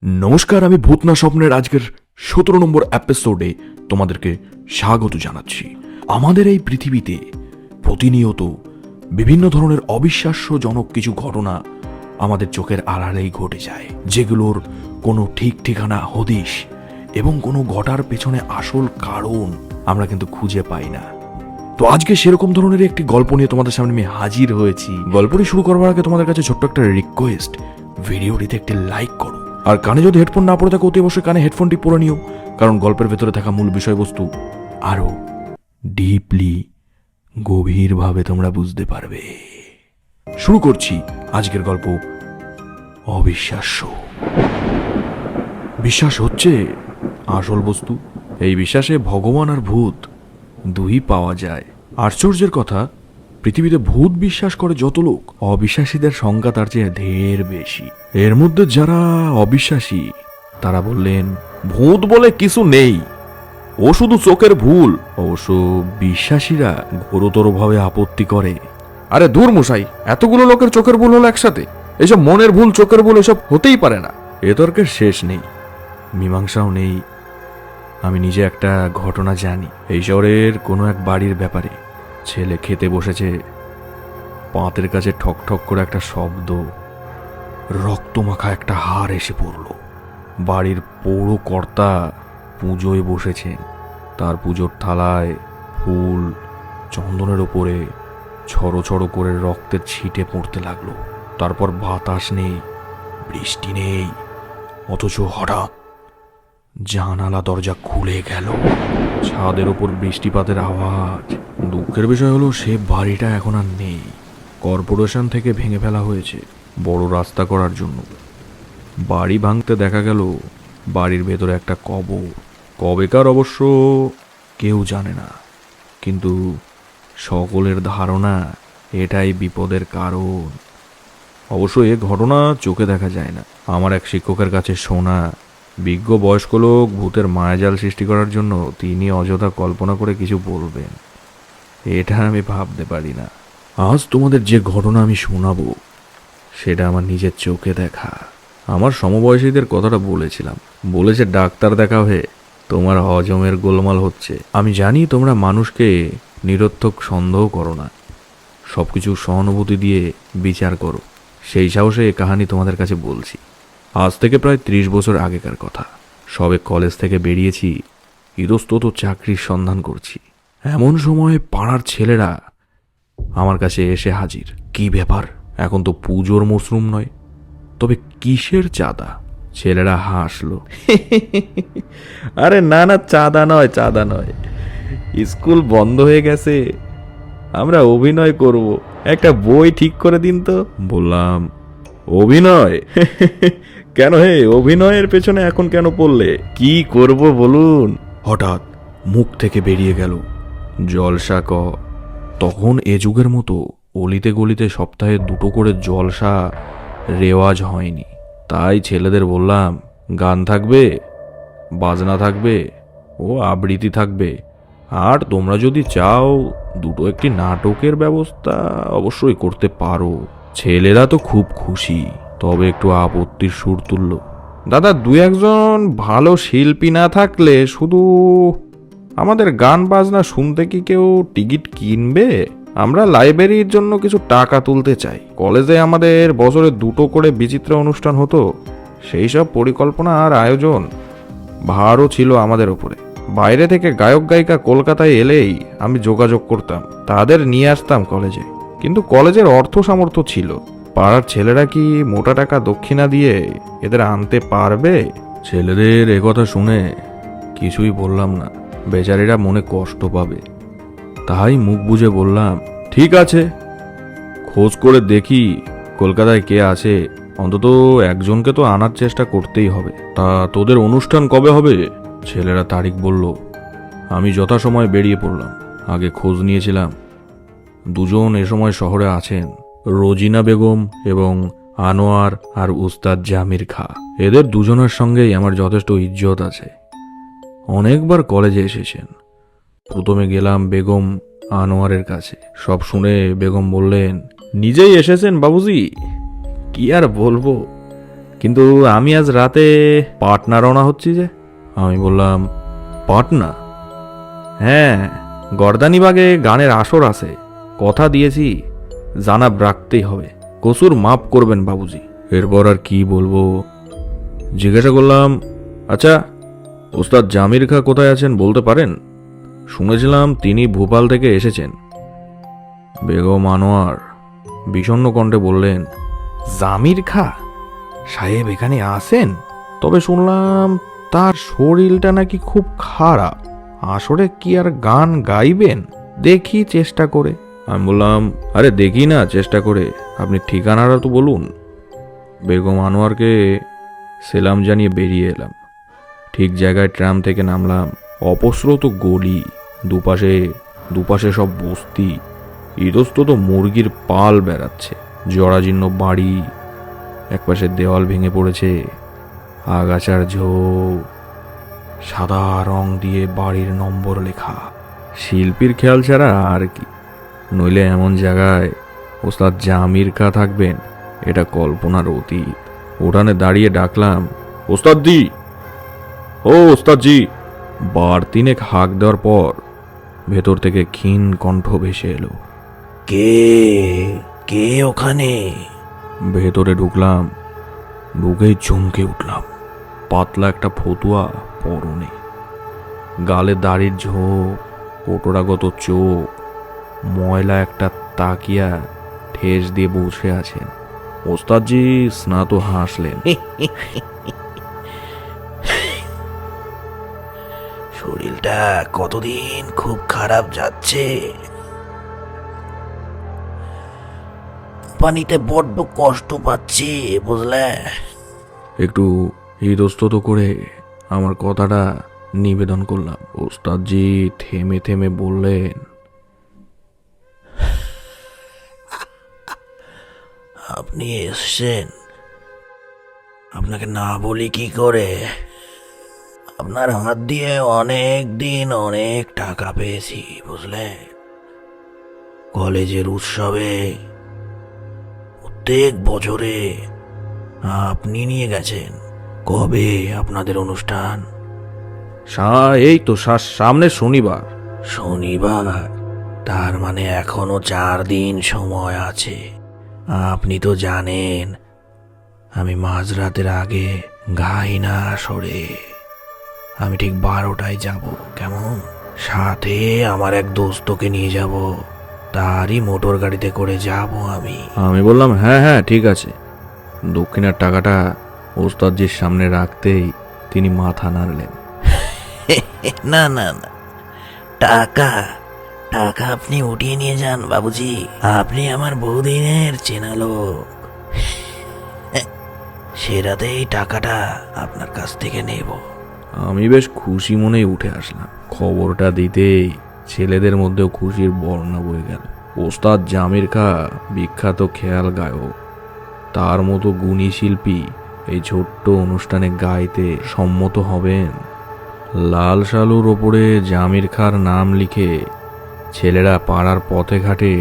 নমস্কার, আমি ভূতনা স্বপ্নের আজকের 17 নম্বর এপিসোডে তোমাদেরকে স্বাগত জানাচ্ছি। আমাদের এই পৃথিবীতে প্রতিনিয়ত বিভিন্ন ধরনের অবিশ্বাস্যজনক কিছু ঘটনা আমাদের চোখের আড়ালেই ঘটে যায়, যেগুলোর কোনো ঠিক ঠিকানা হদিশ এবং কোনো ঘটার পেছনে আসল কারণ আমরা কিন্তু খুঁজে পাই না। তো আজকে সেরকম ধরনের একটি গল্প নিয়ে তোমাদের সামনে আমি হাজির হয়েছি। গল্পটি শুরু করবার আগে তোমাদের কাছে ছোট্ট একটা রিকোয়েস্ট, ভিডিওটিতে একটি লাইক করো, আর কানে যদি হেডফোন না পড়ে থাকো অতি অবশ্যই কানে হেডফোনটি পরে নিও, কারণ গল্পের ভেতরে থাকা মূল বিষয়বস্তু আরো ডিপলি গভীরভাবে তোমরা বুঝতে পারবে। শুরু করছি আজকের গল্প, অবিশ্বাস্য। বিশ্বাস হচ্ছে আসল বস্তু। এই বিশ্বাসে ভগবান আর ভূত দুই পাওয়া যায়। আশ্চর্যের কথা, পৃথিবীতে ভূত বিশ্বাস করে যত লোক, অবিশ্বাসীদের সংখ্যা তার চেয়ে ঢের বেশি। এর মধ্যে যারা অবিশ্বাসী তারা বললেন ভূত বলে কিছু নেই, ও শুধু চোখের ভুল। অবশ্য বিশ্বাসীরা গুরুতরভাবে আপত্তি করে, আরে দূর মশাই, এতগুলো লোকের চোখের ভুল হলো একসাথে, এসব মনের ভুল, চোখের ভুল এসব হতেই পারে না। এ তর্কের শেষ নেই, মীমাংসাও নেই। আমি নিজে একটা ঘটনা জানি। এই শহরের কোনো এক বাড়ির ব্যাপারে। ছেলে খেতে বসেছে, পাতের কাছে ঠক ঠক করে একটা শব্দ, রক্তমাখা একটা হাড় এসে পড়ল। বাড়ির পৌর কর্তা পুজোয় বসেছেন, তার পুজোর থালায় ফুল চন্দনের ওপরে ছড়ো ছড়ো করে রক্তের ছিটে পড়তে লাগলো। তারপর বাতাস নেই, বৃষ্টি নেই, অথচ হঠাৎ জানালা দরজা খুলে গেল, ছাদের ওপর বৃষ্টিপাতের আওয়াজ। দুঃখের বিষয় হলো সে বাড়িটা এখন আর নেই। কর্পোরেশন থেকে ভেঙে ফেলা হয়েছে বড় রাস্তা করার জন্য। বাড়ি ভাঙতে দেখা গেল বাড়ির ভেতরে একটা কবর। কবেকার অবশ্য কেউ জানে না, কিন্তু সকলের ধারণা এটাই বিপদের কারণ। অবশ্য এ ঘটনা চোখে দেখা যায় না। আমার এক শিক্ষকের কাছে শোনা, বিজ্ঞ বয়স্ক লোক ভূতের মায়াজাল সৃষ্টি করার জন্য তিনি অযথা কল্পনা করে কিছু বলবেন, এটা আমি ভাবতে পারি না। আজ তোমাদের যে ঘটনা আমি শোনাবো সেটা আমার নিজের চোখে দেখা। আমার সমবয়সীদের কথাটা বলেছিলাম, বলেছে ডাক্তার দেখা হয়ে তোমার হজমের গোলমাল হচ্ছে। আমি জানি তোমরা মানুষকে নিরর্থক সন্দেহ করো না, সবকিছু সহানুভূতি দিয়ে বিচার করো। সেই সাহসে এ কাহিনী তোমাদের কাছে বলছি। আজ থেকে প্রায় 30 বছর আগেকার কথা। সবে কলেজ থেকে বেরিয়েছি, ইতস্তত চাকরির সন্ধান করছি। এমন সময় পাড়ার ছেলেরা আমার কাছে এসে হাজির। কি ব্যাপার, এখন তো পুজোর মরশুম নয়, তবে কিসের চাঁদা? ছেলেরা হাসলো। আরে না না, চাঁদা নয়, চাঁদা নয়, স্কুল বন্ধ হয়ে গেছে, আমরা অভিনয় করব, একটা বই ঠিক করে দিন তো। বললাম, অভিনয়? কেন হে, অভিনয়ের পেছনে এখন কেন পড়লে? কি করব বলুন? হঠাৎ মুখ থেকে বেরিয়ে গেল, জলসা ক। তখন এ যুগের মতো অলিতে গলিতে সপ্তাহে 2টো করে জলসা রেওয়াজ হয়নি। তাই ছেলেদের বললাম, গান থাকবে, বাজনা থাকবে ও আবৃত্তি থাকবে, আর তোমরা যদি চাও দুটো একটি নাটকের ব্যবস্থা অবশ্যই করতে পারো। ছেলেরা তো খুব খুশি, তবে একটু আপত্তির সুর তুলল। দাদা, 2-1জন ভালো শিল্পী না থাকলে শুধু আমাদের গান বাজনা শুনতে কি কেউ টিকিট কিনবে? আমরা লাইব্রেরির জন্য কিছু টাকা তুলতে চাই। কলেজে আমাদের বছরে 2টো করে বিচিত্র অনুষ্ঠান হতো, সেই সব পরিকল্পনা আর আয়োজন ভারও ছিল আমাদের উপরে। বাইরে থেকে গায়ক গায়িকা কলকাতায় এলেই আমি যোগাযোগ করতাম, তাদের নিয়ে আসতাম কলেজে। কিন্তু কলেজের অর্থ সামর্থ্য ছিল, পাড়ার ছেলেরা কি মোটা টাকা দক্ষিণা দিয়ে এদের আনতে পারবে? ছেলেদের একথা শুনে কিছুই বললাম না, বেচারিরা মনে কষ্ট পাবে। তাই মুখ বুজে বললাম, ঠিক আছে, খোঁজ করে দেখি কলকাতায় কে আছে, অন্তত একজনকে তো আনার চেষ্টা করতেই হবে। তা তোদের অনুষ্ঠান কবে হবে? ছেলেরা তারিখ বলল। আমি যথাসময় বেরিয়ে পড়লাম। আগে খোঁজ নিয়েছিলাম, 2জন এ সময় শহরে আছেন, রোজিনা বেগম এবং আনোয়ার আর উস্তাদ জামির খা। এদের 2জনের সঙ্গেই আমার যথেষ্ট ইজ্জত আছে, অনেকবার কলেজে এসেছেন। প্রথমে গেলাম বেগম আনোয়ারের কাছে। সব শুনে বেগম বললেন, নিজেই এসেছেন বাবুজি? কি আর বলবো, কিন্তু আমি আজ রাতে পাটনা রওনা হচ্ছি যে। আমি বললাম, পাটনা? হ্যাঁ, গর্দানিবাগে গানের আসর আছে, কথা দিয়েছি, জানাব রাখতেই হবে, কসুর মাফ করবেন বাবুজি। এরপর আর কি বলবো। জিজ্ঞাসা করলাম, আচ্ছা ওস্তাদ জামির খা কোথায় আছেন বলতে পারেন? শুনেছিলাম তিনি ভোপাল থেকে এসেছেন। বেগম আনোয়ার বিষণ্ণ কণ্ঠে বললেন, জামির খা সাহেব এখানে আসেন? তবে শুনলাম তার শরীরটা নাকি খুব খারাপ, আসলে কি আর গান গাইবেন? দেখি চেষ্টা করে। আমি বললাম, আরে দেখি না চেষ্টা করে, আপনি ঠিকানাটা তো বলুন। বেগম আনোয়ারকে সেলাম জানিয়ে বেরিয়ে এলাম। ঠিক জায়গায় ট্রাম থেকে নামলাম। অপস্রোত গলি, দুপাশে সব বস্তি, ইতস্তত মুরগির পাল বেড়াচ্ছে, জরাজীর্ণ বাড়ি, একপাশে দেওয়াল ভেঙে পড়েছে, আগাছার ঝোপ, সাদা রং দিয়ে বাড়ির নম্বর লেখা। শিল্পীর খেয়াল ছাড়া আর কি, নইলে এমন জায়গায় ওস্তাদ জামির খা থাকবেন এটা কল্পনার অতীত। উঠানে দাঁড়িয়ে ডাকলাম, ওস্তাদজি, ও ওস্তাদজি। বার তিনেক হাঁক দেওয়ার পর ভেতর থেকে ক্ষীণ কণ্ঠ ভেসে এলো, কে কে ওখানে? ভেতরে ঢুকলাম, ঢুকেই চমকে উঠলাম। পাতলা একটা ফতুয়া পরনে, গালে দাড়ির ঝোপ, কোটরাগত চোখ, ময়লা একটা তাকিয়া ঠেস দিয়ে বসে আছেন। ওস্তাদজি স্নাত হাসলেন। শরীরটা কতদিন খুব খারাপ যাচ্ছে, পানিতে বড্ড কষ্ট পাচ্ছি বুঝলে। একটু হৃদস্তত করে আমার কথাটা নিবেদন করলাম। ওস্তাদজি থেমে থেমে বললেন, আপনি এসছেন, আপনাকে না বলি কি করে? আপনার হাত দিয়ে অনেক দিন অনেক টাকা পেয়েছি বুঝলে। কলেজের উৎসবে প্রত্যেক বছরে আপনি নিয়ে গেছেন। কবে আপনাদের অনুষ্ঠান? এই তো সামনে শনিবার। শনিবার? তার মানে এখনো 4 দিন সময় আছে। আপনি তো জানেন আমি মাঝরাতের আগে গাই না সরে। আমি ঠিক 12টায় যাব, কেমন? সাথে আমার এক দোস্তকে নিয়ে যাব, তারই মোটর গাড়িতে করে যাব আমি। আমি বললাম, হ্যাঁ হ্যাঁ ঠিক আছে। দক্ষিণার টাকাটা ওস্তাদজির সামনে রাখতেই তিনি মাথা নাড়লেন। না না না, টাকা টাকা আপনি উঠিয়ে নিয়ে যান বাবুজি, আপনি আমার বহুদিনের চেনা লোক। সে রাতেই টাকাটা আপনার কাছ থেকে নেব। আমি বেশ খুশি মনেই উঠে আসলাম। খবরটা দিতেই ছেলেদের মধ্যেও খুশির বর্ণা বয়ে গেল। ওস্তাদ জামির খা বিখ্যাত খেয়াল গায়ক, তার মতো গুণী শিল্পী এই ছোট্ট অনুষ্ঠানে গাইতে সম্মত হবেন। লাল শালুর ওপরে জামির খার নাম লিখে ছেলেরা পাড়ার পথে ঘাটে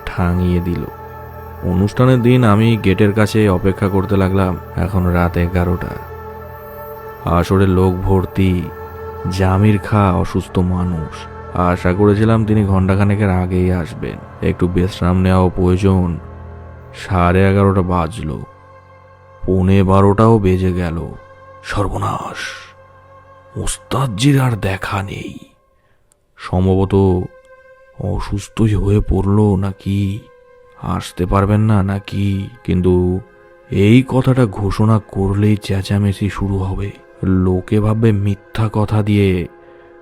ঠাঙিয়ে দিল। অনুষ্ঠানের দিন আমি গেটের কাছে অপেক্ষা করতে লাগলাম। এখন রাত 11টা। আসরে লোক ভর্তি। জামির খা অসুস্থ মানুষ, আশা করেছিলাম তিনি ঘণ্টাখানেকের আগেই আসবেন। একটু বিশ্রাম নেওয়াও প্রয়োজন। 11:30 বাজল, 11:45 বেজে গেল। সর্বনাশ, ওস্তাদজির আর দেখা নেই। সম্ভবত অসুস্থই হয়ে পড়ল নাকি, আসতে পারবেন না নাকি। কিন্তু এই কথাটা ঘোষণা করলেই চেঁচামেচি শুরু হবে। লোকে ভাববে মিথ্যা কথা দিয়ে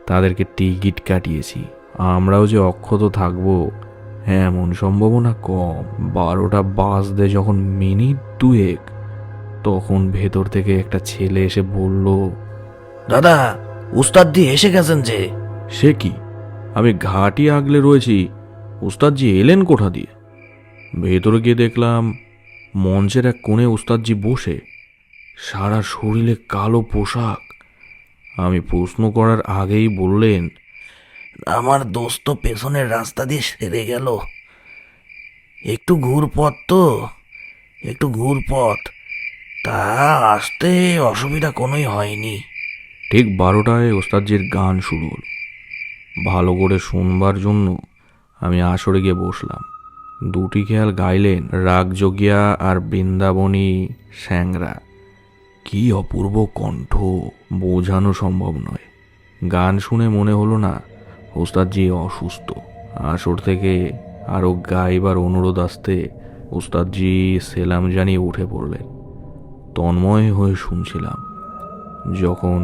তাদেরকে টিকিট কাটিয়েছি। আমরাও যে অক্ষত থাকবো এমন সম্ভাবনা কম। 12টা বাজতে যখন মিনিট 2 তখন ভেতর থেকে একটা ছেলে এসে বলল, দাদা, উস্তাদজি এসে গেছেন যে। সে কি? আমি ঘাটি আগলে রয়েছি, উস্তাদজি এলেন কোথা দিয়ে? ভেতরে গিয়ে দেখলাম মঞ্চের এক কোণে উস্তাদজি বসে, সারা শরীরে কালো পোশাক। আমি প্রশ্ন করার আগেই বললেন, আমার দোস্ত পেছনের রাস্তা দিয়ে সেরে গেল, একটু ঘুরপথ তো, একটু ঘুরপথ, তা আসতে অসুবিধা কোনোই হয়নি। ঠিক 12টায় ওস্তাদজির গান শুরু হলো। ভালো করে শুনবার জন্য আমি আসরে গিয়ে বসলাম। দুটি খেয়াল গাইলেন রাগ যোগিয়া আর বৃন্দাবনী স্যাংরা। কি অপূর্ব কণ্ঠ, বোঝানো সম্ভব নয়। গান শুনে মনে হলো না ওস্তাদজি অসুস্থ। আসর থেকে আরও গাইবার অনুরোধ আসতে ওস্তাদজি সেলাম জানিয়ে উঠে পড়লেন। তন্ময় হয়ে শুনছিলাম। যখন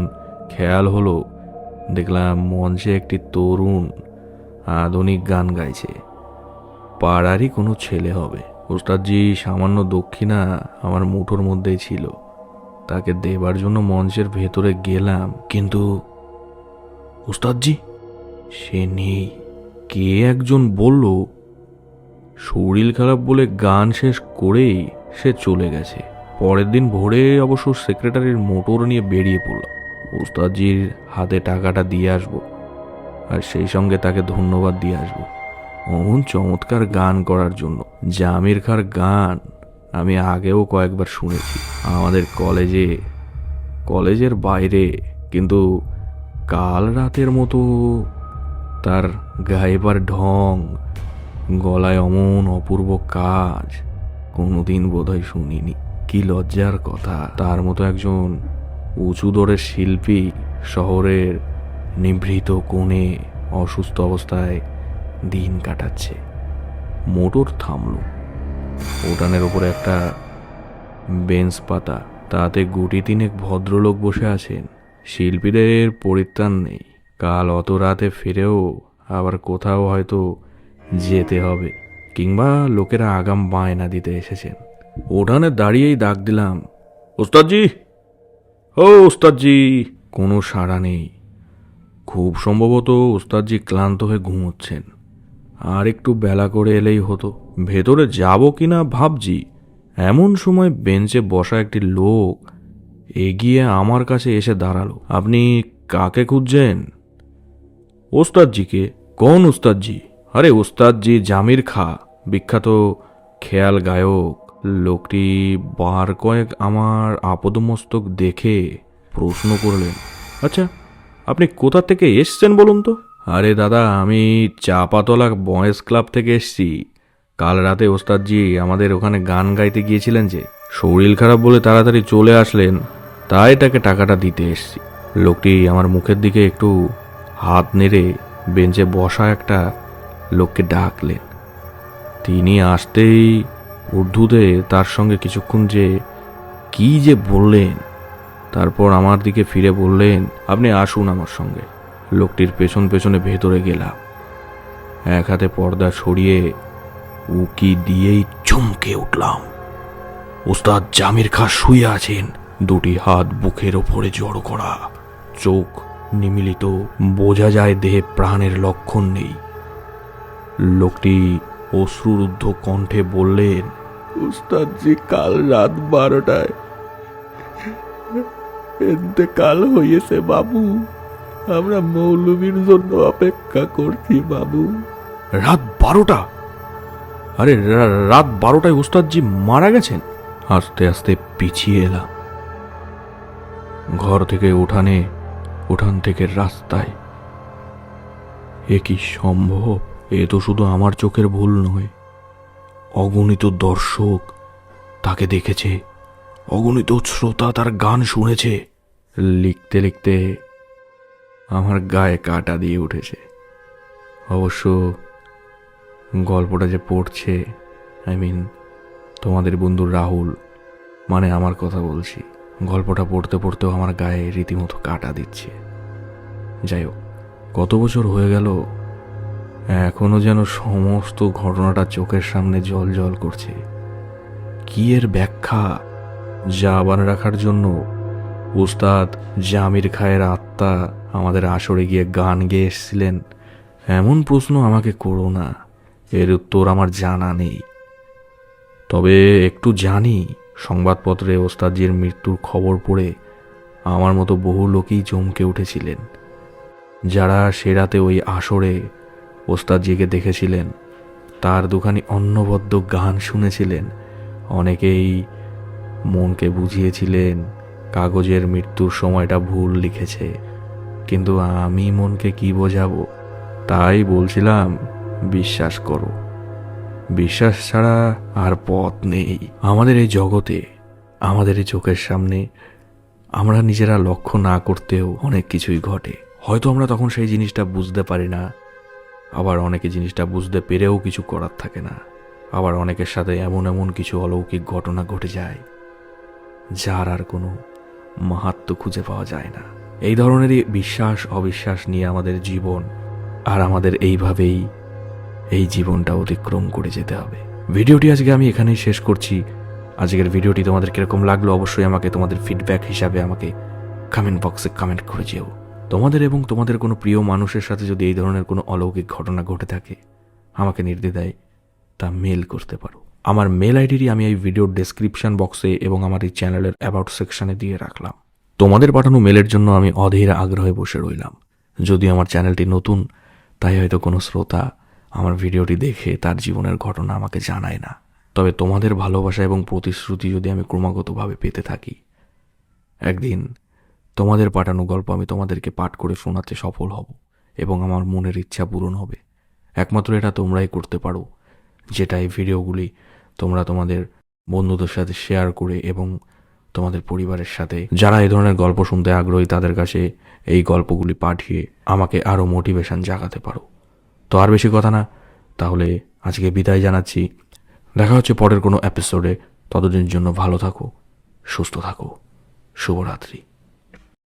খেয়াল হলো, দেখলাম মঞ্চে একটি তরুণ আধুনিক গান গাইছে। পাড়ারই কোনো ছেলে হবে। ওস্তাদজি সামান্য দক্ষিণা আমার মুঠোর মধ্যেই ছিল। তাকে দেবার জন্য মঞ্চের ভেতরে গেলাম, কিন্তু ওস্তাদজি সে নেই। কে একজন বলল শরীর খারাপ বলে গান শেষ করেই সে চলে গেছে। পরের দিন ভোরে অবশ্য সেক্রেটারির মোটর নিয়ে বেরিয়ে পড়লাম। ওস্তাদজির হাতে টাকাটা দিয়ে আসবো, আর সেই সঙ্গে তাকে ধন্যবাদ দিয়ে আসবো অমন চমৎকার গান করার জন্য। জামির খাঁর গান আমি আগেও কয়েকবার শুনেছি আমাদের কলেজের বাইরে, কিন্তু কাল রাতের মতো তার গাইবার ঢং, গলায় অমন অপূর্ব কাজ কোনোদিন বোধহয় শুনিনি। কি লজ্জার কথা, তার মতো একজন উঁচু দরের শিল্পী শহরের নিভৃত কোণে অসুস্থ অবস্থায় দিন কাটাচ্ছে। মোটর থামল। উঠানের ওপরে একটা বেঞ্চ পাতা, তাতে গুটি তিনেক ভদ্রলোক বসে আছেন। শিল্পীদের পরিত্রাণ নেই। কাল অত রাতে ফিরেও আবার কোথাও হয়তো যেতে হবে, কিংবা লোকেরা আগাম বায়না দিতে এসেছেন। উঠানে দাঁড়িয়েই ডাক দিলাম, ওস্তাদজি, ও ওস্তাদজি। কোনো সাড়া নেই। খুব সম্ভবত ওস্তাদজি ক্লান্ত হয়ে ঘুমোচ্ছেন। আর একটু বেলা করে এলেই হতো। ভেতরে যাব কিনা ভাবছি, এমন সময় বেঞ্চে বসা একটি লোক এগিয়ে আমার কাছে এসে দাঁড়ালো। আপনি কাকে খুঁজছেন? ওস্তাদজিকে। কোন ওস্তাদজি? আরে ওস্তাদজি জামির খাঁ, বিখ্যাত খেয়াল গায়ক। লোকটি বার কয়েক আমার আপদমস্তক দেখে প্রশ্ন করলেন, আচ্ছা আপনি কোথা থেকে এসছেন বলুন তো? আরে দাদা, আমি চাপাতলা বয়েজ ক্লাব থেকে এসছি। কাল রাতে ওস্তাদজি আমাদের ওখানে গান গাইতে গিয়েছিলেন, যে শরীর খারাপ বলে তাড়াতাড়ি চলে আসলেন, তাই তাকে টাকাটা দিতে এসছি। লোকটি আমার মুখের দিকে একটু হাত নেড়ে বেঞ্চে বসা একটা লোককে ডাকলেন। তিনি আসতেই উর্দুতে তার সঙ্গে কিছুক্ষণ কি যে বললেন, তারপর আমার দিকে ফিরে বললেন, আপনি আসুন আমার সঙ্গে। লোকটির পেছন পেছনে ভেতরে গেলাম। এক হাতে পর্দা সরিয়ে উকি দিয়েই চমকে উঠলাম। ওস্তাদ জামির খাঁ শুয়ে আছেন, দুটি হাত বুকের ওপরে জড়ো করা, চোখ নিমিলিত, বোঝা যায় দেহে প্রাণের লক্ষণ নেই। লোকটি অশ্রুরুদ্ধ কণ্ঠে বললেন, ওস্তাদজি কাল রাত 12টায় ইন্তেকাল হয়েছে বাবু। আমরা মৌলবীর জন্য অপেক্ষা করছি বাবু। রাত 12টা? আরে রাত 12টায় ওস্তাদজি মারা গেছেন? আস্তে আস্তে পিছিয়ে এলাম। ঘর থেকে উঠান থেকে রাস্তায়। এ কি সম্ভব? এ তো শুধু আমার চোখের ভুল নয়। অগণিত দর্শক তাকে দেখেছে, অগণিত শ্রোতা তার গান শুনেছে। লিখতে লিখতে আমার গায়ে কাঁটা দিয়ে উঠেছে। অবশ্য গল্পটা যে পড়ছে, তোমাদের বন্ধু রাহুল, মানে আমার কথা বলছি, গল্পটা পড়তে পড়তেও আমার গায়ে রীতিমতো কাঁটা দিচ্ছে। যাই হোক, কত বছর হয়ে গেল, এখনো যেন সমস্ত ঘটনাটা চোখের সামনে জল জল করছে। কি এর ব্যাখ্যা? জাবান রাখার জন্য ওস্তাদ জামির খাঁয়ের আত্মা আমাদের আসরে গিয়ে গান গেয়ে এসেছিলেন, এমন প্রশ্ন আমাকে করো না। এর উত্তর আমার জানা নেই। তবে একটু জানি, সংবাদপত্রে ওস্তাদজির মৃত্যুর খবর পড়ে আমার মতো বহু লোকই চমকে উঠেছিলেন। যারা সে রাতে ওই আসরে ওস্তাদজিকে দেখেছিলেন, তার দুখানি অন্নবদ্য গান শুনেছিলেন, অনেকেই মনকে বুঝিয়েছিলেন কাগজের মৃত্যুর সময়টা ভুল লিখেছে, কিন্তু আমি মনকে কি বোঝাবো? তাই বলছিলাম, বিশ্বাস করো। বিশ্বাস ছাড়া আর পথ নেই। আমাদের এই জগতে, আমাদের এই চোখের সামনে আমরা নিজেরা লক্ষ্য না করতেও অনেক কিছুই ঘটে। হয়তো আমরা তখন সেই জিনিসটা বুঝতে পারি না, আবার অনেকে জিনিসটা বুঝতে পেরেও কিছু করার থাকে না। আবার অনেকের সাথে এমন এমন কিছু অলৌকিক ঘটনা ঘটে যায় যার আর কোনো মাহাত্ম্য খুঁজে পাওয়া যায় না। এই ধরনেরই বিশ্বাস অবিশ্বাস নিয়ে আমাদের জীবন, আর আমাদের এইভাবেই এই জীবনটা অতিক্রম করে যেতে হবে। ভিডিওটি আজকে আমি এখানেই শেষ করছি। আজকের ভিডিওটি তোমাদের কিরকম লাগলো অবশ্যই আমাকে তোমাদের ফিডব্যাক হিসাবে আমাকে কমেন্ট বক্সে কমেন্ট করে যেও। তোমাদের এবং তোমাদের কোনো প্রিয় মানুষের সাথে যদি এই ধরনের কোনো অলৌকিক ঘটনা ঘটে থাকে, আমাকে নির্দ্বিধায় তা মেল করতে পারো। আমার মেল আইডিটি আমি এই ভিডিওর ডেসক্রিপশন বক্সে এবং আমার এই চ্যানেলের অ্যাবাউট সেকশনে দিয়ে রাখলাম। তোমাদের পাঠানো মেলের জন্য আমি অধীর আগ্রহে বসে রইলাম। যদিও আমার চ্যানেলটি নতুন, তাই হয়তো কোনো শ্রোতা আমার ভিডিওটি দেখে তার জীবনের ঘটনা আমাকে জানায় না। তবে তোমাদের ভালোবাসা এবং প্রতিশ্রুতি যদি আমি ক্রমাগতভাবে পেতে থাকি, একদিন তোমাদের পাঠানো গল্প আমি তোমাদেরকে পাঠ করে শোনাতে সফল হব এবং আমার মনের ইচ্ছা পূরণ হবে। একমাত্র এটা তোমরাই করতে পারো, যেটা এই ভিডিওগুলি তোমরা তোমাদের বন্ধুদের সাথে শেয়ার করে এবং তোমাদের পরিবারের সাথে যারা এই ধরনের গল্প শুনতে আগ্রহী তাদের কাছে এই গল্পগুলি পাঠিয়ে আমাকে আরও মোটিভেশন জাগাতে পারো। তো আর বেশি কথা না, তাহলে আজকে বিদায় জানাচ্ছি। দেখা হচ্ছে পরের কোনো এপিসোডে। ততদিনের জন্য ভালো থাকো, সুস্থ থাকো। শুভরাত্রি।